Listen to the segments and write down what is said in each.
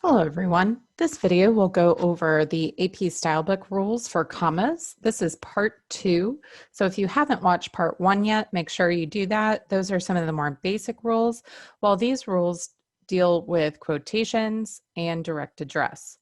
Hello everyone. This video will go over the AP Stylebook rules for commas. This is part 2. So if you haven't watched part 1 yet, make sure you do that. Those are some of the more basic rules, while these rules deal with quotations and direct address.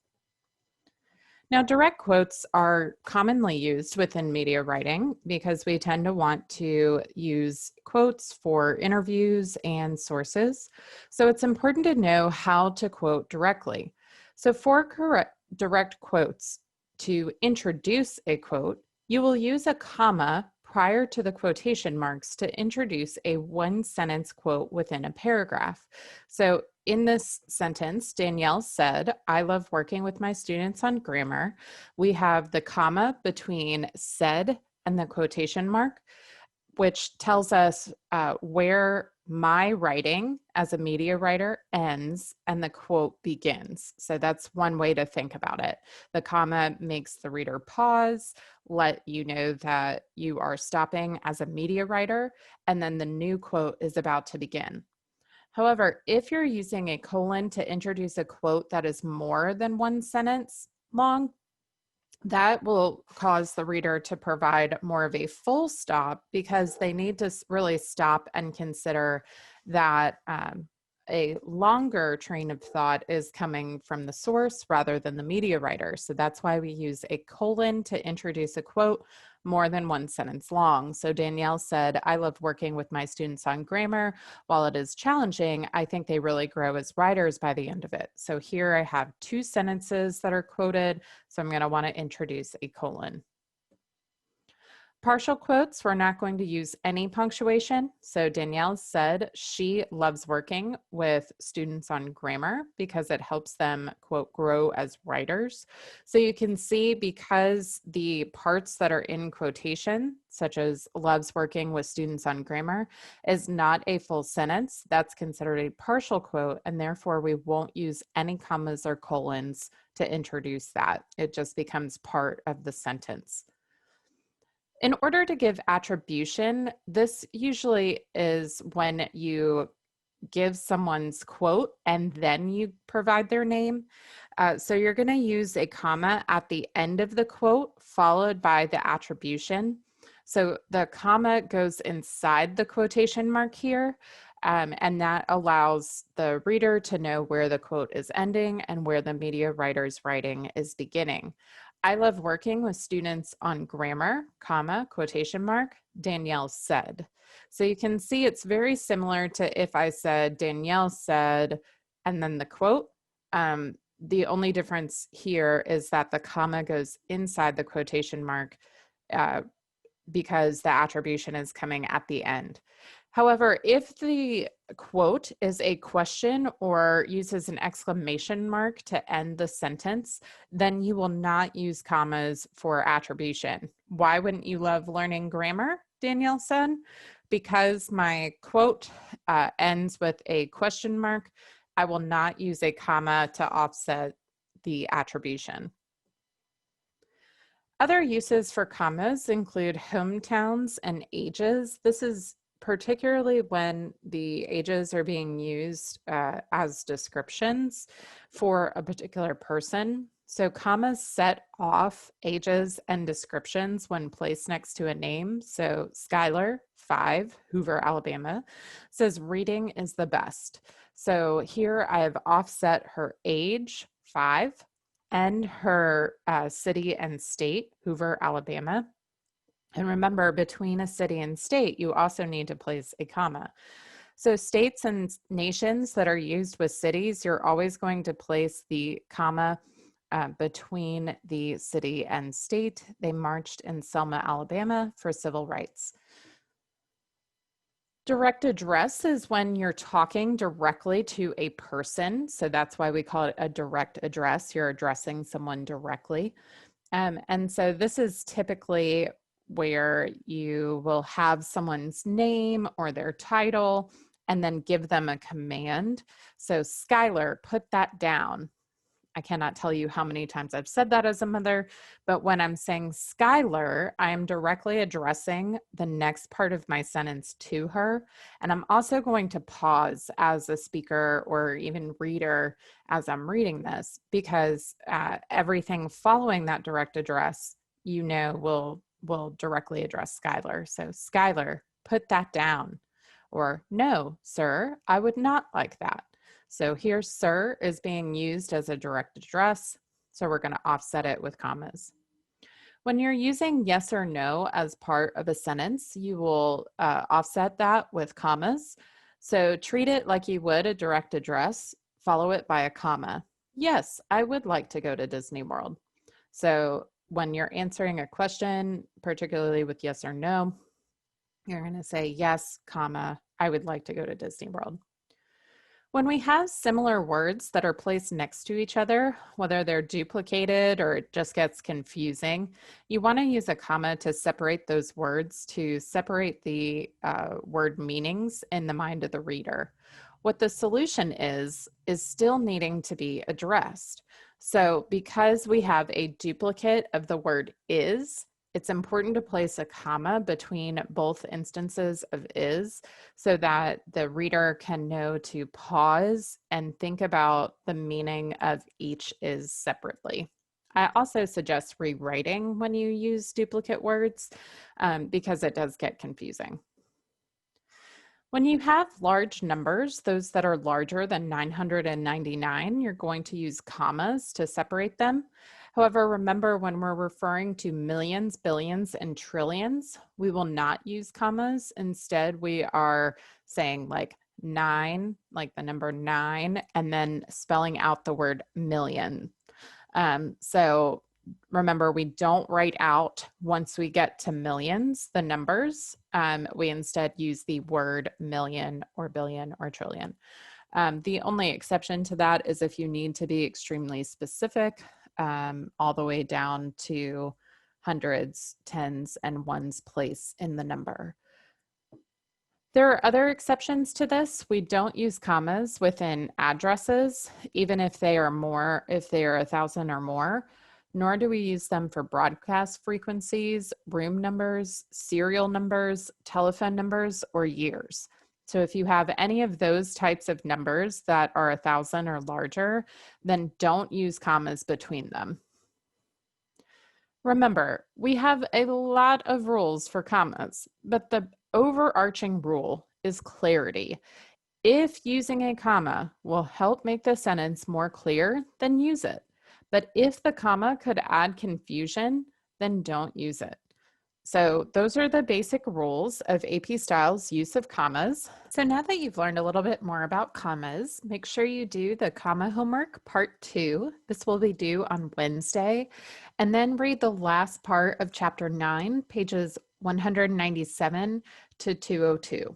Now, direct quotes are commonly used within media writing because we tend to want to use quotes for interviews and sources. So it's important to know how to quote directly. So for direct quotes, to introduce a quote, you will use a comma prior to the quotation marks to introduce a one-sentence quote within a paragraph. So in this sentence, Danielle said, "I love working with my students on grammar." We have the comma between said and the quotation mark, which tells us where my writing as a media writer ends and the quote begins. So that's one way to think about it. The comma makes the reader pause, let you know that you are stopping as a media writer, and then the new quote is about to begin. However, if you're using a colon to introduce a quote that is more than one sentence long, that will cause the reader to provide more of a full stop because they need to really stop and consider that a longer train of thought is coming from the source rather than the media writer. So that's why we use a colon to introduce a quote more than one sentence long. So Danielle said, "I love working with my students on grammar. While it is challenging, I think they really grow as writers by the end of it." So here I have two sentences that are quoted. So I'm going to want to introduce a colon. Partial quotes, we're not going to use any punctuation. So Danielle said she loves working with students on grammar because it helps them, quote, grow as writers. So you can see because the parts that are in quotation, such as loves working with students on grammar, is not a full sentence, that's considered a partial quote, and therefore we won't use any commas or colons to introduce that. It just becomes part of the sentence. In order to give attribution, this usually is when you give someone's quote and then you provide their name. So you're going to use a comma at the end of the quote followed by the attribution. So the comma goes inside the quotation mark here, and that allows the reader to know where the quote is ending and where the media writer's writing is beginning. "I love working with students on grammar, comma, quotation mark, Danielle said." So you can see it's very similar to if I said Danielle said, and then the quote. The only difference here is that the comma goes inside the quotation mark because the attribution is coming at the end. However, if the quote is a question or uses an exclamation mark to end the sentence, then you will not use commas for attribution. "Why wouldn't you love learning grammar?" Danielle said. "Because my quote ends with a question mark, I will not use a comma to offset the attribution." Other uses for commas include hometowns and ages. This is particularly when the ages are being used as descriptions for a particular person. So commas set off ages and descriptions when placed next to a name. So Skylar, 5, Hoover, Alabama, says reading is the best. So here I have offset her age, 5, and her city and state, Hoover, Alabama. And remember, between a city and state, you also need to place a comma. So states and nations that are used with cities, you're always going to place the comma between the city and state. They marched in Selma, Alabama for civil rights. Direct address is when you're talking directly to a person. So that's why we call it a direct address. You're addressing someone directly. And so this is typically where you will have someone's name or their title and then give them a command. So Skylar, put that down. I cannot tell you how many times I've said that as a mother, but when I'm saying Skylar, I am directly addressing the next part of my sentence to her. And I'm also going to pause as a speaker or even reader as I'm reading this, because everything following that direct address, will directly address Skylar. So Skylar, put that down. Or no, sir, I would not like that. So here, sir is being used as a direct address. So we're going to offset it with commas. When you're using yes or no as part of a sentence, you will offset that with commas. So treat it like you would a direct address, follow it by a comma. Yes, I would like to go to Disney World. So when you're answering a question, particularly with yes or no, you're going to say yes, comma, I would like to go to Disney World. When we have similar words that are placed next to each other, whether they're duplicated or it just gets confusing, you want to use a comma to separate those words, to separate the word meanings in the mind of the reader. What the solution is still needing to be addressed. So because we have a duplicate of the word is, it's important to place a comma between both instances of is so that the reader can know to pause and think about the meaning of each is separately. I also suggest rewriting when you use duplicate words because it does get confusing. When you have large numbers, those that are larger than 999, you're going to use commas to separate them. However, remember when we're referring to millions, billions, and trillions, we will not use commas. Instead, we are saying like 9, like the number 9, and then spelling out the word million. So remember, we don't write out once we get to millions, the numbers. We instead use the word million or billion or trillion. The only exception to that is if you need to be extremely specific, all the way down to hundreds, tens, and ones place in the number. There are other exceptions to this. We don't use commas within addresses, even if they are 1,000 or more, nor do we use them for broadcast frequencies, room numbers, serial numbers, telephone numbers, or years. So if you have any of those types of numbers that are 1,000 or larger, then don't use commas between them. Remember, we have a lot of rules for commas, but the overarching rule is clarity. If using a comma will help make the sentence more clear, then use it. But if the comma could add confusion, then don't use it. So those are the basic rules of AP Style's use of commas. So now that you've learned a little bit more about commas, make sure you do the comma homework part 2. This will be due on Wednesday. And then read the last part of chapter 9, pages 197 to 202.